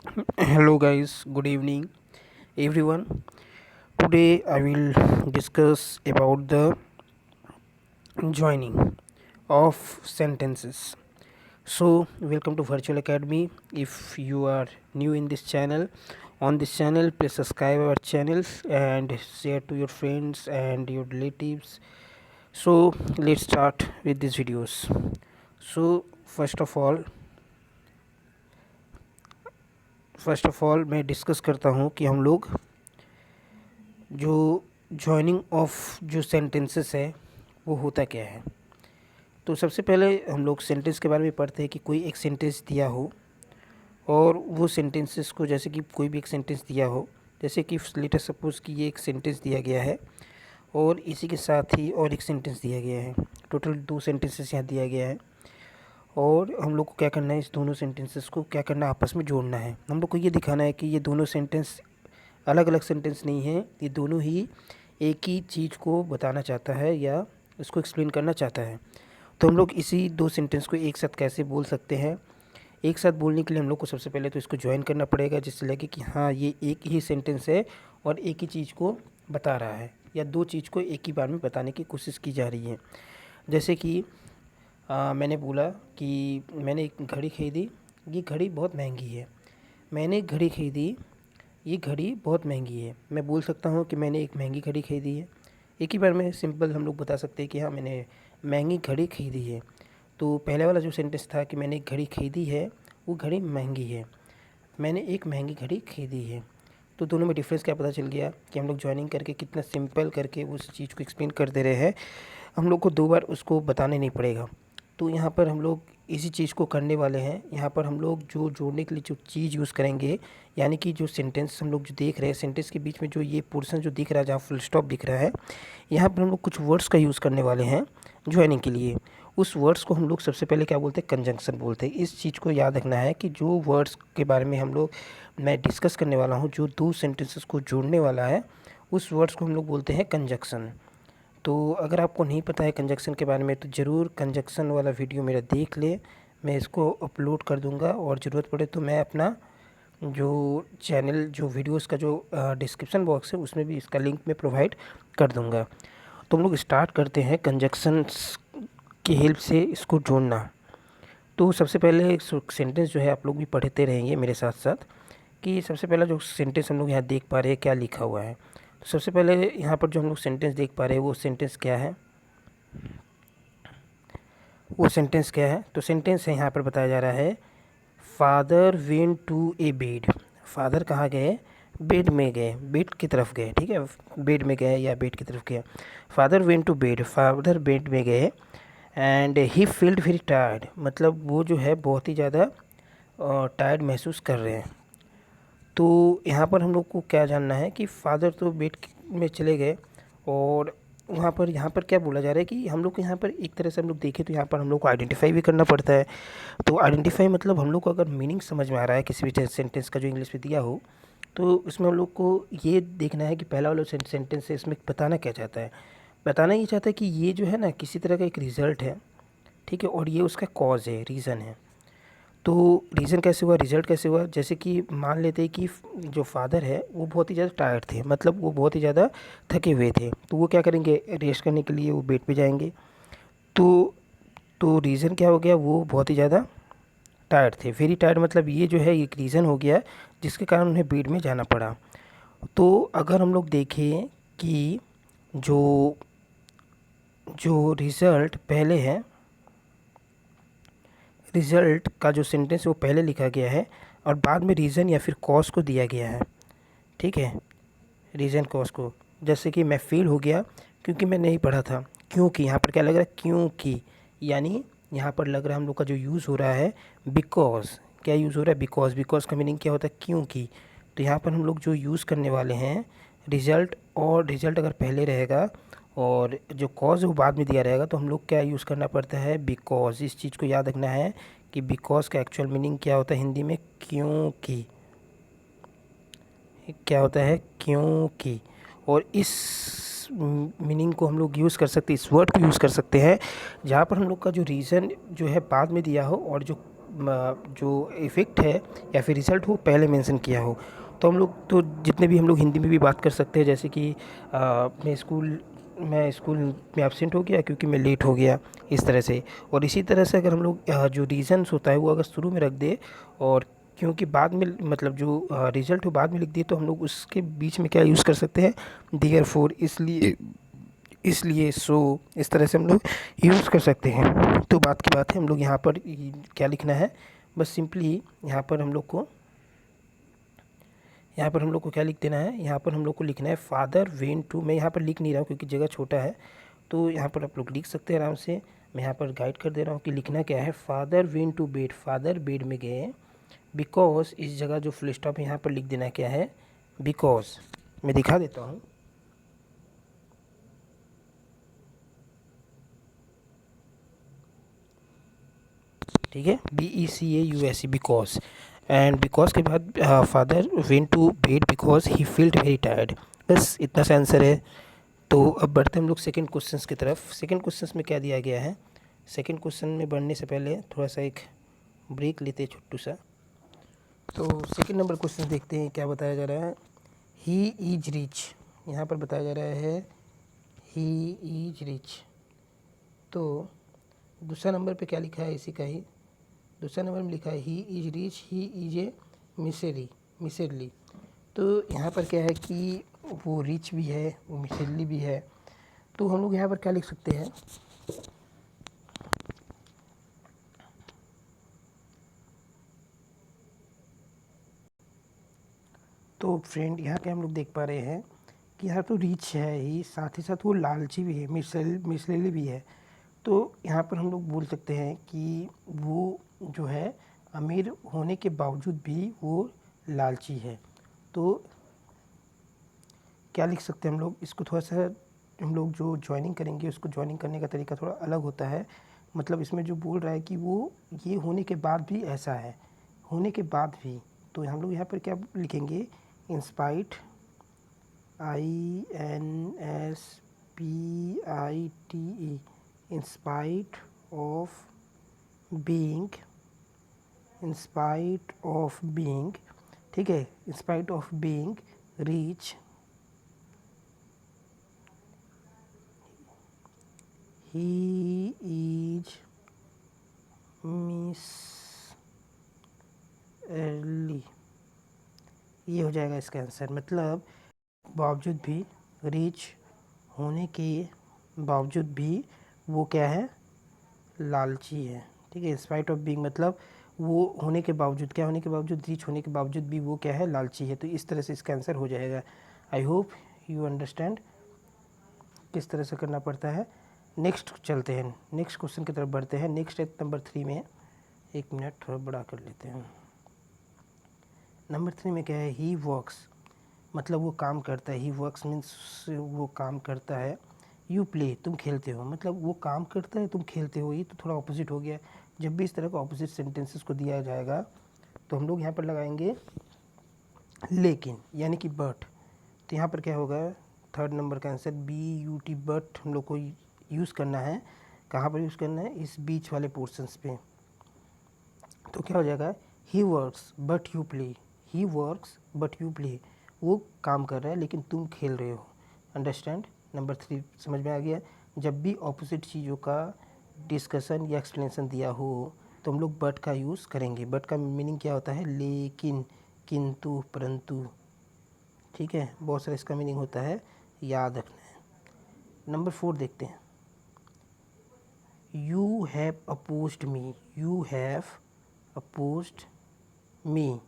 Hello, guys. Good evening, everyone. Today, I will discuss about the joining of sentences. So, welcome to Virtual Academy. If you are new in this channel, on this channel, please subscribe our channels and share to your friends and your relatives. So, let's start with these videos. So, first of all मैं discuss करता हूँ कि हम लोग जो joining of जो sentences है वो होता क्या है। तो सबसे पहले हम लोग सेंटेंस के बारे में पढ़ते हैं कि कोई एक सेंटेंस दिया हो और वो सेंटेंसेस को, जैसे कि कोई भी एक सेंटेंस दिया हो, जैसे कि लेट अस सपोज कि ये एक सेंटेंस दिया गया है और इसी के साथ ही और एक सेंटेंस दिया गया है। टोटल 2 सेंटेंसेस यहाँ दिया गया है और हम लोग को क्या करना है, इस दोनों सेंटेंसेस को क्या करना है, आपस में जोड़ना है। हम लोग को ये दिखाना है कि ये दोनों सेंटेंस अलग अलग सेंटेंस नहीं है, ये दोनों ही एक ही चीज़ को बताना चाहता है या इसको एक्सप्लेन करना चाहता है। तो हम लोग इसी 2 सेंटेंस को एक साथ कैसे बोल सकते हैं। एक साथ बोलने के लिए हम लोग को सबसे पहले तो इसको ज्वाइन करना पड़ेगा, जिससे लगे कि हाँ ये एक ही सेंटेंस है और एक ही चीज़ को बता रहा है या 2 चीज़ को एक ही बार में बताने की कोशिश की जा रही है। जैसे कि मैंने बोला कि मैंने एक घड़ी खरीदी, ये घड़ी बहुत महंगी है। मैंने एक घड़ी खरीदी, ये घड़ी बहुत महंगी है। मैं बोल सकता हूँ कि मैंने एक महंगी घड़ी खरीदी है। एक ही बार में सिंपल हम लोग बता सकते हैं कि हाँ मैंने महंगी घड़ी खरीदी है। तो पहले वाला जो सेंटेंस था कि मैंने एक घड़ी खरीदी है, वो घड़ी महंगी है। मैंने एक महंगी घड़ी खरीदी है। तो दोनों में डिफरेंस क्या पता चल गया कि हम लोग जॉइनिंग करके कितना सिंपल करके उस चीज़ को एक्सप्लेन कर दे रहे हैं। हम लोग को 2 बार उसको बताने नहीं पड़ेगा। तो यहाँ पर हम लोग इसी चीज़ को करने वाले हैं। यहाँ पर हम लोग जो जोड़ने के लिए जो चीज़ यूज़ करेंगे, यानी कि जो सेंटेंस हम लोग जो देख रहे हैं, सेंटेंस के बीच में जो ये पोर्शन जो दिख रहा है, जहाँ फुल स्टॉप दिख रहा है, यहाँ पर हम लोग कुछ वर्ड्स का यूज़ करने वाले हैं ज्वाइनिंग के लिए। उस वर्ड्स को हम लोग सबसे पहले क्या बोलते हैं, कंजंक्शन बोलते हैं। इस चीज़ को याद रखना है कि जो वर्ड्स के बारे में मैं डिस्कस करने वाला हूँ, जो 2 सेंटेंसेस को जोड़ने वाला है, उस वर्ड्स को हम लोग बोलते हैं कंजंक्शन। तो अगर आपको नहीं पता है कंजक्शन के बारे में तो ज़रूर कंजक्शन वाला वीडियो मेरा देख ले। मैं इसको अपलोड कर दूंगा और ज़रूरत पड़े तो मैं अपना जो चैनल जो वीडियोस का जो डिस्क्रिप्शन बॉक्स है उसमें भी इसका लिंक मैं प्रोवाइड कर दूंगा। तो हम लोग स्टार्ट करते हैं कंजक्शंस की हेल्प से इसको जोड़ना। तो सबसे पहले सेंटेंस जो है आप लोग भी पढ़ते रहेंगे मेरे साथ साथ कि सबसे पहला जो सेंटेंस हम लोग यहाँ देख पा रहे हैं क्या लिखा हुआ है। तो सबसे पहले यहाँ पर जो हम लोग सेंटेंस देख पा रहे हैं वो सेंटेंस क्या है, तो सेंटेंस है यहाँ पर बताया जा रहा है, father went to a bed. Father कहाँ गए, बेड में गए, बेड की तरफ गए, ठीक है, बेड में गए या बेड की तरफ गए। Father went to bed, father bed में गए। And he feeled very tired, मतलब वो जो है बहुत ही ज़्यादा टायर्ड महसूस कर रहे हैं। तो यहाँ पर हम लोग को क्या जानना है कि फादर तो बेड में चले गए और वहाँ पर यहाँ पर क्या बोला जा रहा है कि हम लोग को यहाँ पर एक तरह से हम लोग देखें तो यहाँ पर हम लोग को आइडेंटिफाई भी करना पड़ता है। तो आइडेंटिफाई मतलब हम लोग को अगर मीनिंग समझ में आ रहा है किसी भी सेंटेंस का जो इंग्लिश में दिया हो, तो उसमें हम लोग को ये देखना है कि पहला वाला सेंटेंस है इसमें बताना क्या चाहता है। बताना ये चाहता है कि ये जो है ना किसी तरह का एक रिज़ल्ट है, ठीक है, और ये उसका कॉज है, रीज़न है। तो रीज़न कैसे हुआ, रिज़ल्ट कैसे हुआ, जैसे कि मान लेते हैं कि जो फादर है वो बहुत ही ज़्यादा टायर्ड थे, मतलब वो बहुत ही ज़्यादा थके हुए थे। तो वो क्या करेंगे, रेस्ट करने के लिए वो बेड पे जाएंगे। तो तो रीज़न क्या हो गया, वो बहुत ही ज़्यादा टायर्ड थे, वेरी टायर्ड, मतलब ये जो है एक रीज़न हो गया जिसके कारण उन्हें बेड में जाना पड़ा। तो अगर हम लोग देखें कि जो जो रिज़ल्ट पहले है, रिज़ल्ट का जो सेंटेंस है वो पहले लिखा गया है और बाद में रीज़न या फिर कॉज को दिया गया है, ठीक है, रीज़न कॉज को। जैसे कि मैं फेल हो गया क्योंकि मैं नहीं पढ़ा था, क्योंकि यहाँ पर क्या लग रहा है, क्योंकि, यानी यहाँ पर लग रहा है हम लोग का जो यूज़ हो रहा है बिकॉज, क्या यूज़ हो रहा है, बिकॉज। बिकॉज का मीनिंग क्या होता है, क्योंकि। तो यहाँ पर हम लोग जो यूज़ करने वाले हैं रिज़ल्ट, और रिज़ल्ट अगर पहले रहेगा और जो कॉज है वो बाद में दिया रहेगा तो हम लोग क्या यूज़ करना पड़ता है, बिकॉज। इस चीज़ को याद रखना है कि बिकॉज का एक्चुअल मीनिंग क्या होता है हिंदी में, क्योंकि, क्या होता है, क्योंकि। और इस मीनिंग को हम लोग यूज़ कर सकते हैं, इस वर्ड को यूज़ कर सकते हैं जहाँ पर हम लोग का जो रीज़न जो है बाद में दिया हो और जो जो इफ़ेक्ट है या फिर रिज़ल्ट हो पहले मेंशन किया हो। तो हम लोग तो जितने भी हम लोग हिंदी में भी बात कर सकते हैं, जैसे कि मैं स्कूल में एब्सेंट हो गया क्योंकि मैं लेट हो गया, इस तरह से। और इसी तरह से अगर हम लोग जो रीज़न्स होता है वो अगर शुरू में रख दे और क्योंकि बाद में मतलब जो रिज़ल्ट हो बाद में लिख दिए, तो हम लोग उसके बीच में क्या यूज़ कर सकते हैं, देयरफॉर, इसलिए सो, इस तरह से हम लोग यूज़ कर सकते हैं। तो बात की बात है, हम लोग यहाँ पर क्या लिखना है, बस सिंपली यहाँ पर हम लोग को क्या लिख देना है, यहाँ पर हम लोग को लिखना है फादर वेंट टू। मैं यहाँ पर लिख नहीं रहा हूँ क्योंकि जगह छोटा है, तो यहाँ पर आप लोग लिख सकते हैं आराम से। मैं यहाँ पर गाइड कर दे रहा हूँ कि लिखना क्या है, father went to bed, father bed में गए। बिकॉज इस जगह जो फुल स्टॉप है यहाँ पर लिख देना क्या है, बिकॉज। मैं दिखा देता हूँ, ठीक है, BECAUSE, बिकॉज। एंड बिकॉज के बाद father went to bed because he feeled very tired. बस इतना सा आंसर है। तो अब बढ़ते हैं हम लोग सेकंड क्वेश्चन की तरफ। सेकंड क्वेश्चन में क्या दिया गया है, सेकंड क्वेश्चन में बढ़ने से पहले थोड़ा सा एक ब्रेक लेते हैं छोटू सा। तो सेकंड नंबर क्वेश्चन देखते हैं क्या बताया जा रहा है। ही इज रिच, यहाँ पर बताया जा रहा है ही इज रिच। तो दूसरा नंबर पे क्या लिखा है, इसी का ही दूसरा नंबर में लिखा है he is rich, he is a miserly. तो यहाँ पर क्या है कि वो रिच भी है, वो मिसेरली भी है। तो हम लोग यहाँ पर क्या लिख सकते हैं, तो फ्रेंड यहाँ पे हम लोग देख पा रहे हैं कि यहाँ तो रिच है ही, साथ ही साथ वो लालची भी है, मिसलेली भी है। तो यहाँ पर हम लोग बोल सकते हैं कि वो जो है अमीर होने के बावजूद भी वो लालची है। तो क्या लिख सकते हैं हम लोग, इसको थोड़ा सा हम लोग जो ज्वाइनिंग करेंगे उसको ज्वाइनिंग करने का तरीका थोड़ा अलग होता है। मतलब इसमें जो बोल रहा है कि वो ये होने के बाद भी ऐसा है, होने के बाद भी। तो हम लोग यहाँ पर क्या लिखेंगे, in spite, INSPITE, in spite of being, in spite of being, ठीक है, in spite of being rich, he is miss early. ये हो जाएगा इसका आंसर। मतलब बावजूद भी, रिच होने के बावजूद भी वो क्या है, लालची है, ठीक है। इंस्पाइट ऑफ बीइंग मतलब वो होने के बावजूद, क्या होने के बावजूद, रिच होने के बावजूद भी वो क्या है, लालची है। तो इस तरह से इसका आंसर हो जाएगा। आई होप यू अंडरस्टैंड किस तरह से करना पड़ता है। नेक्स्ट चलते हैं, नेक्स्ट क्वेश्चन की तरफ बढ़ते हैं। नेक्स्ट है नंबर 3 में, एक मिनट थोड़ा बड़ा कर लेते हैं। नंबर 3 में क्या है, ही वर्क्स, मतलब वो काम करता है। ही वर्क्स मीन्स वो काम करता है। यू प्ले, तुम खेलते हो, मतलब वो काम करता है, तुम खेलते हो। ये तो थोड़ा ऑपोजिट हो गया। जब भी इस तरह का ऑपोजिट सेंटेंसेस को दिया जाएगा तो हम लोग यहाँ पर लगाएंगे लेकिन, यानी कि बट। तो यहाँ पर क्या होगा, थर्ड नंबर का आंसर BUT, बट हम लोग को यूज़ करना है। कहाँ पर यूज़ करना है, इस बीच वाले पोर्शंस पे। तो क्या हो जाएगा, he works but you play, he works but you play, वो काम कर रहा है लेकिन तुम खेल रहे हो। अंडरस्टैंड। नंबर 3 समझ में आ गया। जब भी ऑपोजिट चीज़ों का डिस्कशन या एक्सप्लेनेशन दिया हो तो हम लोग बट का यूज़ करेंगे। बट का मीनिंग क्या होता है, लेकिन, किंतु, परंतु, ठीक है। बहुत सारा इसका मीनिंग होता है, याद रखना है। नंबर 4 देखते हैं। You have opposed me, you have opposed me,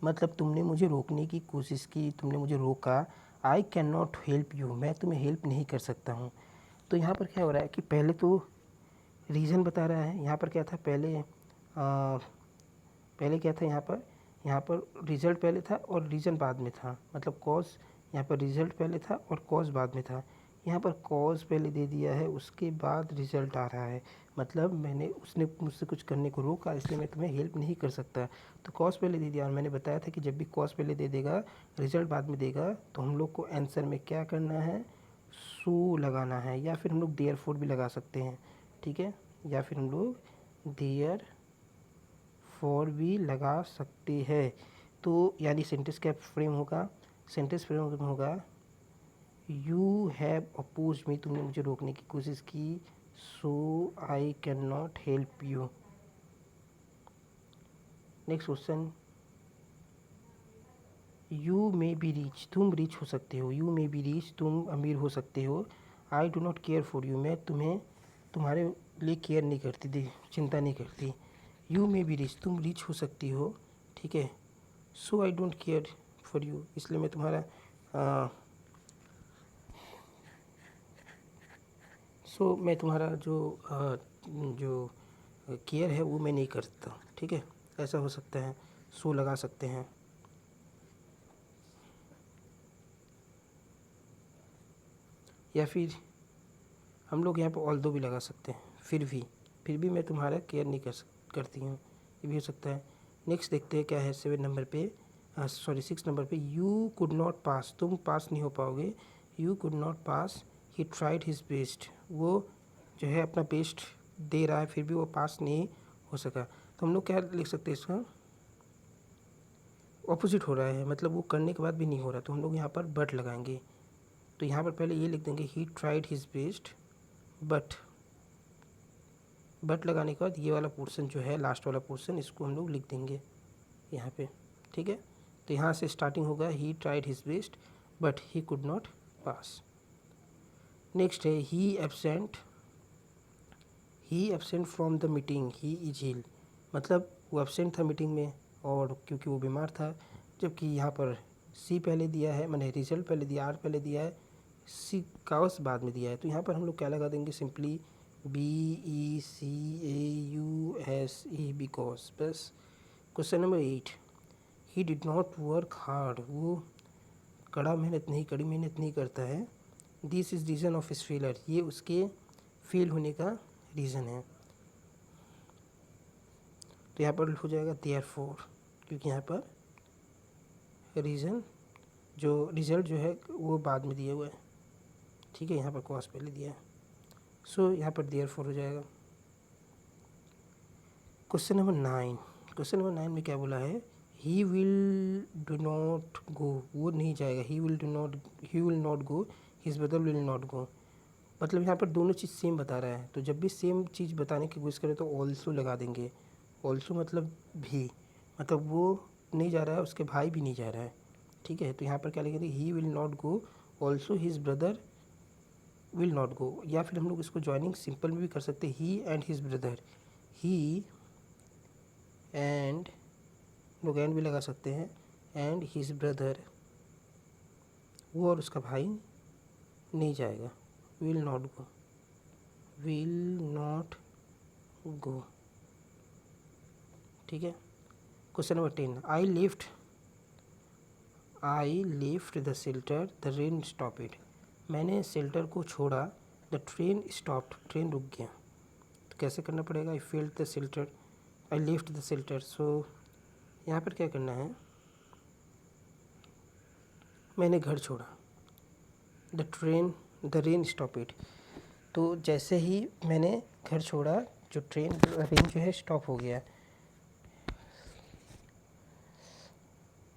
मतलब तुमने मुझे रोकने की कोशिश की, तुमने मुझे रोका। आई कैन नॉट हेल्प यू, मैं तुम्हें हेल्प नहीं कर सकता हूँ। तो यहाँ पर क्या हो रहा है कि पहले तो रीज़न बता रहा है। यहाँ पर क्या था, पहले क्या था, यहाँ पर रिज़ल्ट पहले था और रीज़न बाद में था, मतलब कॉज। यहाँ पर रिज़ल्ट पहले था और कॉज बाद में था। यहाँ पर कॉज पहले दे दिया है, उसके बाद रिज़ल्ट आ रहा है। मतलब उसने मुझसे कुछ करने को रोका, इसलिए मैं तुम्हें हेल्प नहीं कर सकता। तो कॉज पहले दे दिया और मैंने बताया था कि जब भी कॉज पहले दे देगा, रिज़ल्ट बाद में देगा, तो हम लोग को आंसर में क्या करना है, सो लगाना है। या फिर हम लोग देयरफॉर भी लगा सकते हैं, ठीक है। या फिर हम लोग देयरफॉर फॉर भी लगा सकते हैं। तो यानी सेंटेंस क्या फ्रेम होगा, सेंटेंस फ्रेम होगा यू हैव अपोज मी, तुमने मुझे रोकने की कोशिश की, so I can not help you. Next question, you may be rich, तुम रिच हो सकते हो, यू मे बी रिच, तुम अमीर हो सकते हो। I do not care for you, मैं तुम्हारे लिए केयर नहीं करती, चिंता नहीं करती। यू मे बी रिच, तुम रिच हो सकती हो, ठीक है। So I don't care for you, इसलिए मैं तुम्हारा मैं तुम्हारा जो केयर है वो मैं नहीं करता, ठीक है। ऐसा हो सकता है, सो लगा सकते हैं। या फिर हम लोग यहाँ पर ऑल्दो भी लगा सकते हैं, फिर भी मैं तुम्हारा केयर नहीं करती हूँ, ये भी हो सकता है। नेक्स्ट देखते हैं क्या है 7 नंबर पे, 6 नंबर पे, यू कुड नॉट पास, तुम पास नहीं हो पाओगे। You could not pass, he tried his best, वो जो है अपना बेस्ट दे रहा है फिर भी वो पास नहीं हो सका। तो हम लोग क्या लिख सकते हैं, इसका ऑपोजिट हो रहा है, मतलब वो करने के बाद भी नहीं हो रहा, तो हम लोग यहाँ पर बट लगाएंगे। तो यहाँ पर पहले ये लिख देंगे ही ट्राइड हिज बेस्ट बट लगाने के बाद ये वाला पोर्शन जो है, लास्ट वाला पोर्शन, इसको हम लोग लिख देंगे यहाँ पे, ठीक है। तो यहाँ से स्टार्टिंग होगा he tried his best but he could not pass. Next है he absent from the meeting, he is ill, मतलब वो एब्सेंट था मीटिंग में और क्योंकि वो बीमार था। जबकि यहाँ पर सी पहले दिया है, मैंने रिजल्ट पहले दिया, आर पहले दिया है, सी काउस बाद में दिया है। तो यहाँ पर हम लोग क्या लगा देंगे, सिंपली BECAUSE, बिकॉज, बस। Question number 8, he did not work hard, वो कड़ी मेहनत नहीं करता है। This is reason of his failure, ये उसके फेल होने का रीज़न है। तो यहाँ पर हो जाएगा देयरफॉर, क्योंकि यहाँ पर रिजल्ट जो है वो बाद में दिया हुआ है, ठीक है। यहाँ पर कॉस पहले दिया है, सो यहाँ पर देयरफॉर हो जाएगा। क्वेश्चन नंबर 9 में क्या बोला है, he will do not go, वो नहीं जाएगा, he will not go, his brother will not go. मतलब यहाँ पर दोनों चीज़ सेम बता रहा है, तो जब भी सेम चीज़ बताने की कोशिश करें तो ऑल्सो लगा देंगे। ऑल्सो मतलब भी, मतलब वो नहीं जा रहा है, उसके भाई भी नहीं जा रहा है, ठीक है। तो यहाँ पर क्या लिखेंगे, he will not go, also his brother will not go. या फिर हम लोग इसको ज्वाइनिंग सिंपल में भी कर सकते हैं, he and his brother, he and, लोग एंड भी लगा सकते हैं, एंड हिज ब्रदर, वो और उसका भाई नहीं जाएगा, विल नॉट गो, ठीक है। Question number 10, I lift the shelter, the rain stop it, मैंने शेल्टर को छोड़ा, द ट्रेन स्टॉप्ड, ट्रेन रुक गया। तो कैसे करना पड़ेगा, I filled the shelter, I lift the shelter. So यहाँ पर क्या करना है, मैंने घर छोड़ा, द रेन स्टॉप इट, तो जैसे ही मैंने घर छोड़ा जो रेन जो है स्टॉप हो गया।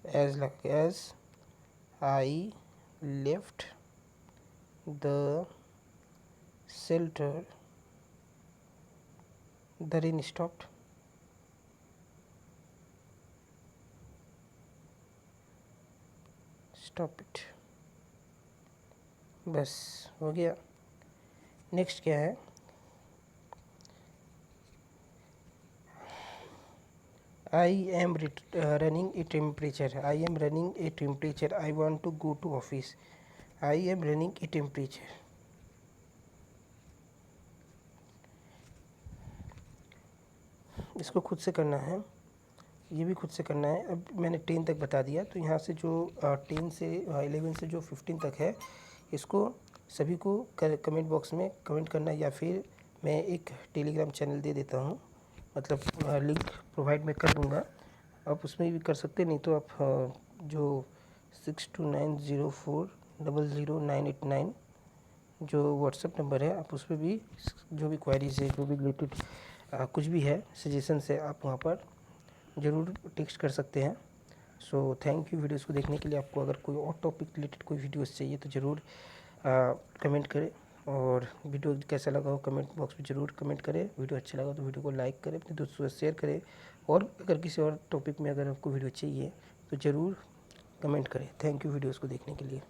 As I left the shelter, the rain stopped, stop it, बस हो गया। नेक्स्ट क्या है, I am running a temperature, I want to go to office, I am running a temperature. इसको खुद से करना है, ये भी खुद से करना है। अब मैंने 10 तक बता दिया, तो यहाँ से जो 10 से 11 से जो 15 तक है, इसको सभी को कमेंट बॉक्स में कमेंट करना है, या फिर मैं एक टेलीग्राम चैनल दे देता हूँ, मतलब लिंक प्रोवाइड मैं कर दूँगा, आप उसमें भी कर सकते, नहीं तो आप जो 6290400989 जो व्हाट्सएप नंबर है, आप उस पर भी जो भी क्वेरीज है, जो भी रिलेटेड कुछ भी है, सजेशन है, आप वहाँ पर ज़रूर टेक्स्ट कर सकते हैं। सो थैंक यू वीडियोस को देखने के लिए। आपको अगर कोई और टॉपिक रिलेटेड कोई वीडियोस चाहिए तो ज़रूर कमेंट करें, और वीडियो कैसा लगा हो कमेंट बॉक्स में ज़रूर कमेंट करें। वीडियो अच्छा लगा तो वीडियो को लाइक करें, अपने दोस्तों से शेयर करें, और अगर किसी और टॉपिक में अगर आपको वीडियो चाहिए तो ज़रूर कमेंट करें। थैंक यू वीडियोस को देखने के लिए।